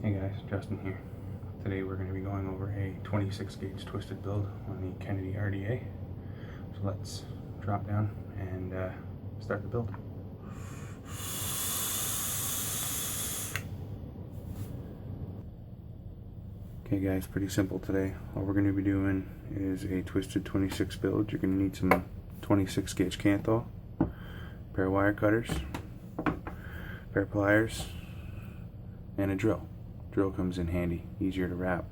Hey guys, Justin here. Today we're going to be going over a 26 gauge twisted build on the Kennedy RDA. So let's drop down and start the build. Okay guys, pretty simple today. All we're going to be doing is a twisted 26 build. You're going to need some 26 gauge Canthal, a pair of wire cutters, a pair of pliers, and a drill. Drill comes in handy, easier to wrap.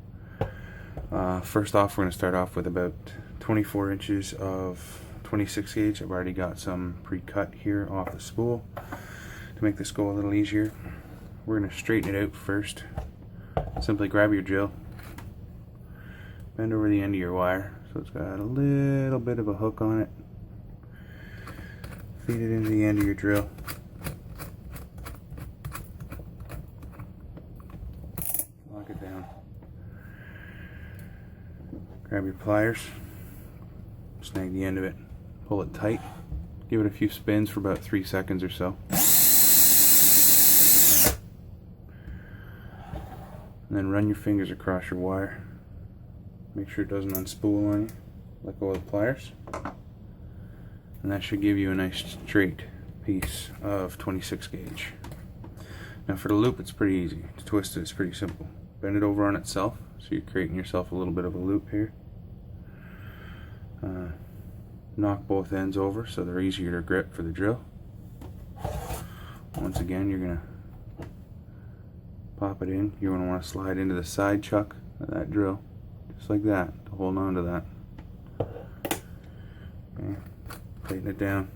First off, we're going to start off with about 24 inches of 26 gauge. I've already got some pre-cut here off the spool to make this go a little easier. We're going to straighten it out first. Simply grab your drill, bend over the end of your wire so it's got a little bit of a hook on it. Feed it into the end of your drill. Lock it down. Grab your pliers, snag the end of it, pull it tight, give it a few spins for about 3 seconds or so. And then run your fingers across your wire. Make sure it doesn't unspool on you. Let go of the pliers. And that should give you a nice straight piece of 26 gauge. Now for the loop, it's pretty easy. To twist it, it's pretty simple. Bend it over on itself, so you're creating yourself a little bit of a loop here. Knock both ends over so they're easier to grip for the drill. Once again, you're going to pop it in. You're going to want to slide into the side chuck of that drill, just like that, to hold on to that. Okay. Tighten it down,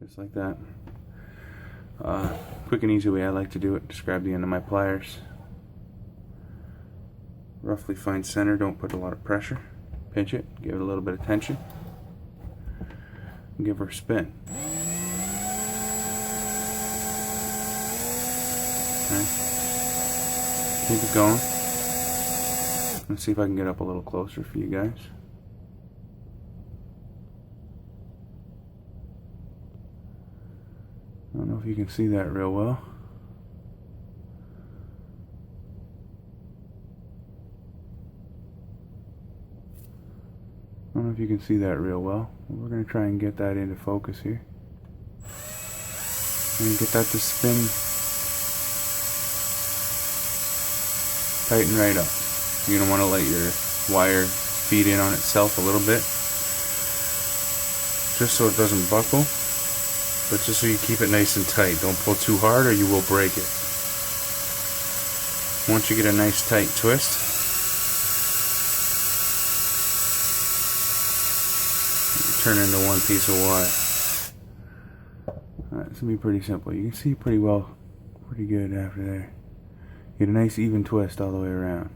just like that. Quick and easy way I like to do it, just grab the end of my pliers, roughly find center, don't put a lot of pressure, pinch it, give it a little bit of tension, and give her a spin. Okay. Keep it going. Let's see if I can get up a little closer for you guys. I don't know if you can see that real well. I don't know if you can see that real well. We're going to try and get that into focus here. And get that to spin. Tighten right up. You're going to want to let your wire feed in on itself a little bit, just so it doesn't buckle. But just so you keep it nice and tight. Don't pull too hard or you will break it. Once you get a nice tight twist, turn into one piece of wire. Alright, this will be pretty simple. You can see pretty good after there. Get a nice even twist all the way around.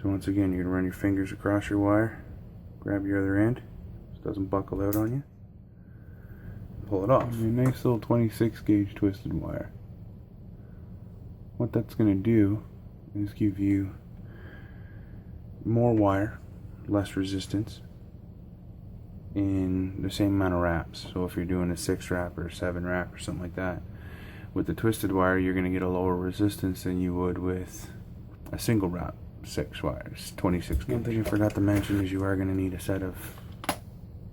So once again, you're going to run your fingers across your wire, grab your other end so it doesn't buckle out on you. Pull it off. A nice little 26 gauge twisted wire. What that's going to do is give you more wire, less resistance, in the same amount of wraps. So if you're doing a 6 wrap or a 7 wrap or something like that, with the twisted wire you're going to get a lower resistance than you would with a single wrap 6 wires, 26 gauge. One thing I forgot to mention is you are going to need a set of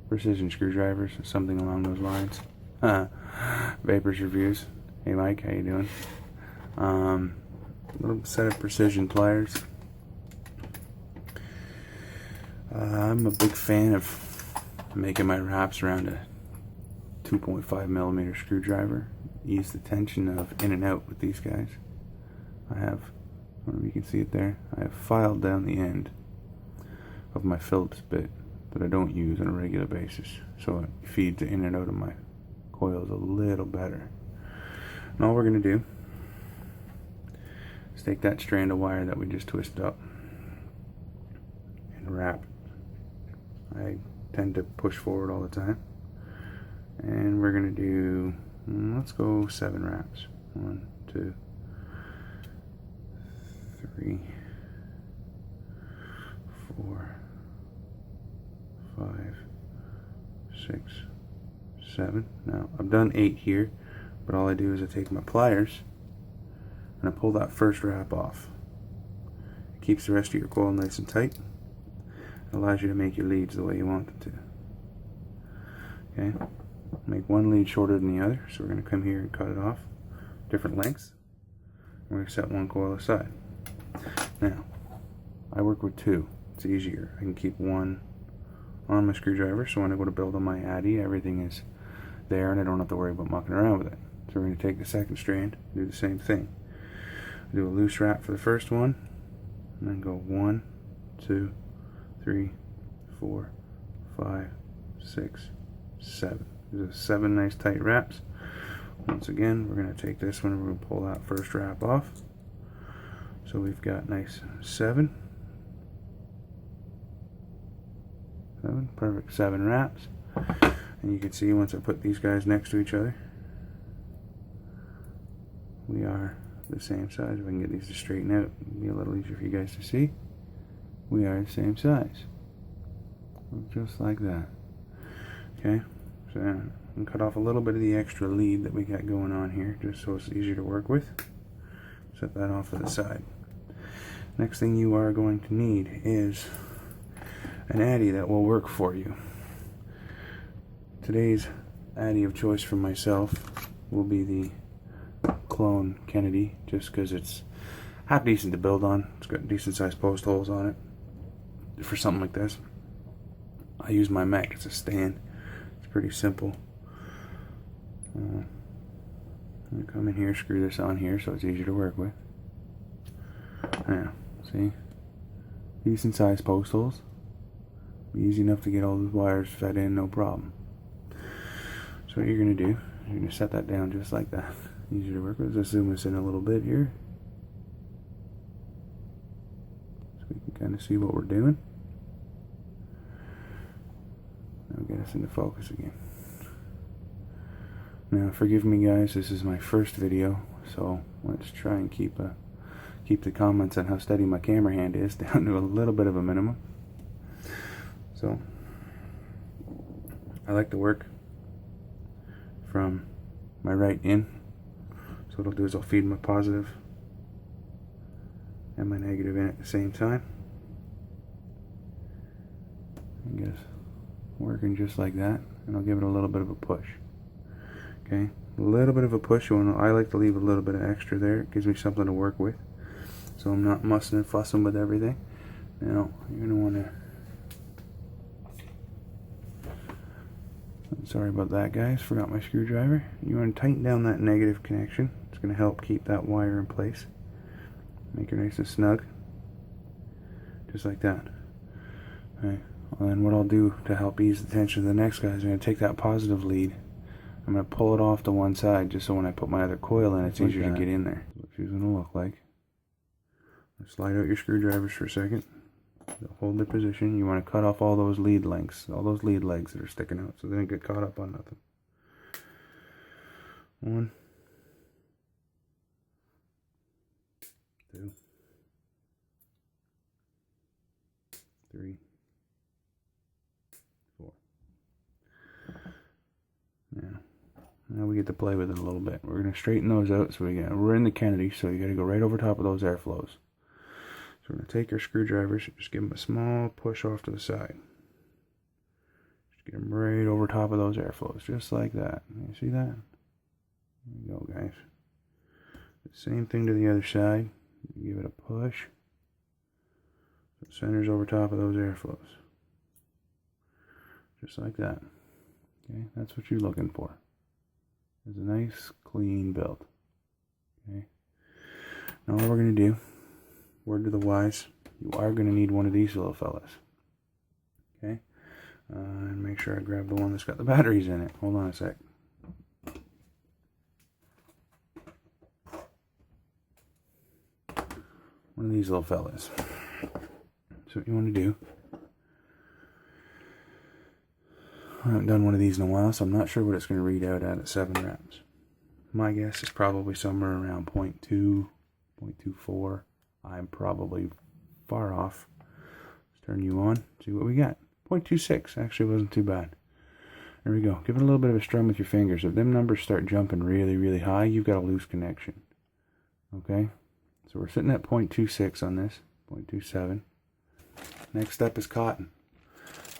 precision screwdrivers, something along those lines. Vapors Reviews. Hey Mike, how you doing? A little set of precision pliers. I'm a big fan of making my wraps around a 2.5mm screwdriver. Ease the tension of in and out with these guys. I don't know if you can see it there. I have filed down the end of my Phillips bit that I don't use on a regular basis, so it feeds in and out of my coils a little better. And all we're going to do is take that strand of wire that we just twisted up and wrap it. I tend to push forward all the time, and we're going to do, let's go 7 wraps. 1, 2, 3, 4, 5, 6, 7. Now I've done 8 here, But all I do is I take my pliers and I pull that first wrap off. It keeps the rest of your coil nice and tight. It allows you to make your leads the way you want them to. Okay, make one lead shorter than the other, so we're going to come here and cut it off different lengths. We're going to set one coil aside. Now, I work with two. It's easier. I can keep one on my screwdriver, so when I go to build on my addy, everything is there and I don't have to worry about mucking around with it. So we're going to take the second strand, do the same thing. Do a loose wrap for the first one, and then go 1, 2, 3, 4, 5, 6, 7. These are 7 nice tight wraps. Once again, we're going to take this one and we're going to pull that first wrap off. So we've got nice 7. Perfect 7 wraps. And you can see once I put these guys next to each other, we are the same size. If I can get these to straighten out, it'll be a little easier for you guys to see. We are the same size. Just like that. Okay, so I'm going to cut off a little bit of the extra lead that we got going on here, just so it's easier to work with. Set that off to the side. Next thing you are going to need is an addy that will work for you. Today's addy of choice for myself will be the Clone Kennedy, just because it's half decent to build on. It's got decent sized post holes on it. For something like this, I use my mech as a stand. It's pretty simple. I'm going to come in here, screw this on here so it's easier to work with. Now, see? Decent sized post holes. Easy enough to get all those wires fed in, no problem. So what you're going to do, you're going to set that down just like that. Easy to work with. Let's zoom this in a little bit here, so we can kind of see what we're doing. Now get us into focus again. Now forgive me guys, this is my first video, so let's try and keep the comments on how steady my camera hand is down to a little bit of a minimum. So I like to work from my right in. So what I'll do is I'll feed my positive and my negative in at the same time. I guess working just like that, and I'll give it a little bit of a push. Okay, a little bit of a push. I like to leave a little bit of extra there. It gives me something to work with, so I'm not mussing and fussing with everything. Now you're gonna want to. Sorry about that guys, forgot my screwdriver. You want to tighten down that negative connection. It's going to help keep that wire in place. Make it nice and snug. Just like that. Okay. And then what I'll do to help ease the tension of the next guy is I'm going to take that positive lead. I'm going to pull it off to one side just so when I put my other coil in it's easier to get in there. That's what she's going to look like. Slide out your screwdrivers for a second. Hold their position. You want to cut off all those lead lengths, all those lead legs that are sticking out, so they don't get caught up on nothing. 1, 2, 3, 4. Now we get to play with it a little bit. We're going to straighten those out. So we're in the Kennedy, so you got to go right over top of those airflows. So we're going to take our screwdrivers, just give them a small push off to the side. Just get them right over top of those airflows, just like that. You see that? There you go, guys. The same thing to the other side. You give it a push. So it centers over top of those airflows. Just like that. Okay, that's what you're looking for. It's a nice, clean build. Okay. Now what we're going to do, word to the wise, you are going to need one of these little fellas. Okay, and make sure I grab the one that's got the batteries in it. Hold on a sec. One of these little fellas. So what you want to do, I haven't done one of these in a while, so I'm not sure what it's going to read out at 7 wraps. My guess is probably somewhere around 0.2, 0.24. I'm probably far off. Let's turn you on, see what we got. 0.26 actually wasn't too bad. There we go. Give it a little bit of a strum with your fingers. If them numbers start jumping really, really high, you've got a loose connection. Okay? So we're sitting at 0.26 on this. 0.27. Next up is cotton.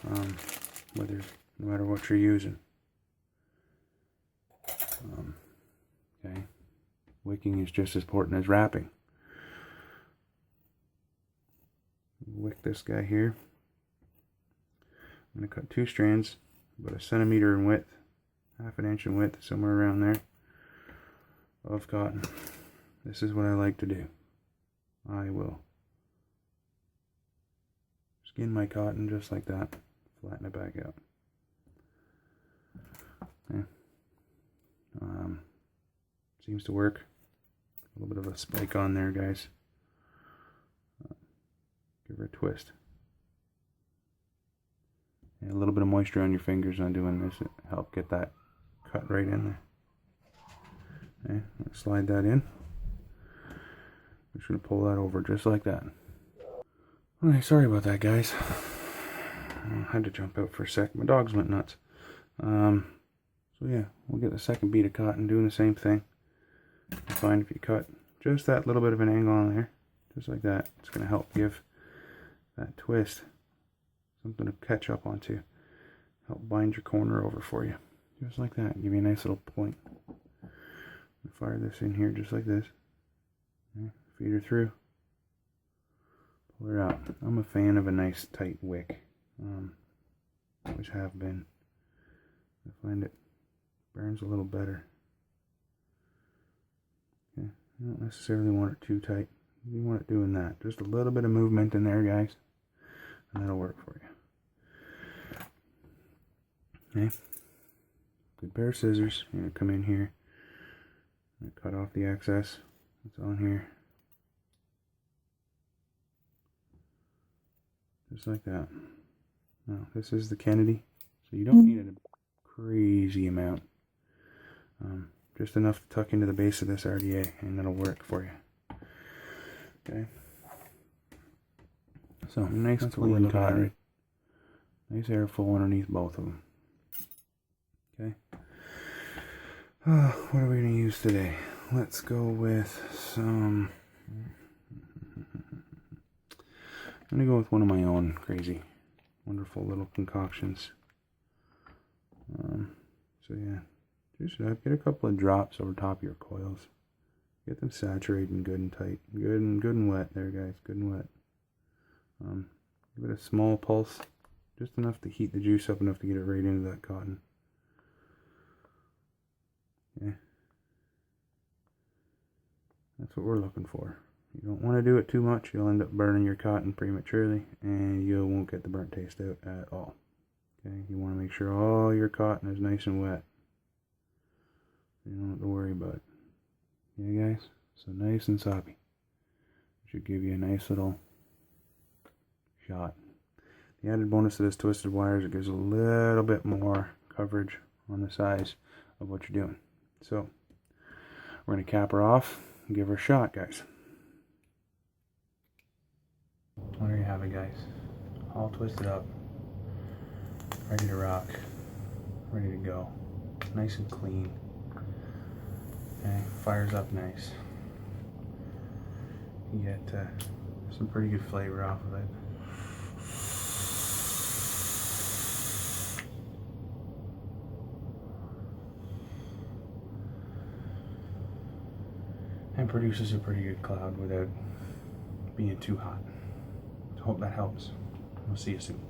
No matter what you're using. Okay? Wicking is just as important as wrapping. Wick this guy here. I'm going to cut 2 strands, about 1 centimeter in width, 1/2 inch in width, somewhere around there, of cotton. This is what I like to do. I will skin my cotton just like that, flatten it back out. Okay. Seems to work. A little bit of a spike on there, guys. Give her a twist. And a little bit of moisture on your fingers on doing this. It help get that cut right in there. Okay, let's slide that in. I'm just going to pull that over just like that. Okay, sorry about that, guys. I had to jump out for a sec. My dogs went nuts. So yeah, we'll get the second bead of cotton doing the same thing. You'll find if you cut just that little bit of an angle on there, just like that, it's going to help give that twist something to catch up onto. Help bind your corner over for you. Just like that. Give you a nice little point. Fire this in here just like this. Okay, feed her through. Pull her out. I'm a fan of a nice tight wick. Always have been. I find it burns a little better. Okay, you don't necessarily want it too tight. You want it doing that. Just a little bit of movement in there, guys, and that'll work for you. Okay. Good pair of scissors. You're going to come in here and cut off the excess that's on here. Just like that. Now, this is the Kennedy, so you don't need a crazy amount. Just enough to tuck into the base of this RDA, and that'll work for you. Okay. So, nice clean cotton. Nice airflow underneath both of them. Okay. What are we going to use today? Let's go with some... I'm going to go with one of my own crazy, wonderful little concoctions. So yeah, just get a couple of drops over top of your coils. Get them saturated and good and tight. Good and wet there, guys. Good and wet. Give it a small pulse. Just enough to heat the juice up enough to get it right into that cotton. Okay. That's what we're looking for. You don't want to do it too much. You'll end up burning your cotton prematurely, and you won't get the burnt taste out at all. Okay, you want to make sure all your cotton is nice and wet. You don't have to worry about it. Yeah, guys? So nice and soppy. Should give you a nice little shot. The added bonus to this twisted wire is it gives a little bit more coverage on the size of what you're doing. So, we're going to cap her off and give her a shot, guys. Well, there you have it, guys. All twisted up. Ready to rock. Ready to go. Nice and clean. Okay, fires up nice. You get some pretty good flavor off of it. And produces a pretty good cloud without being too hot. So hope that helps. We'll see you soon.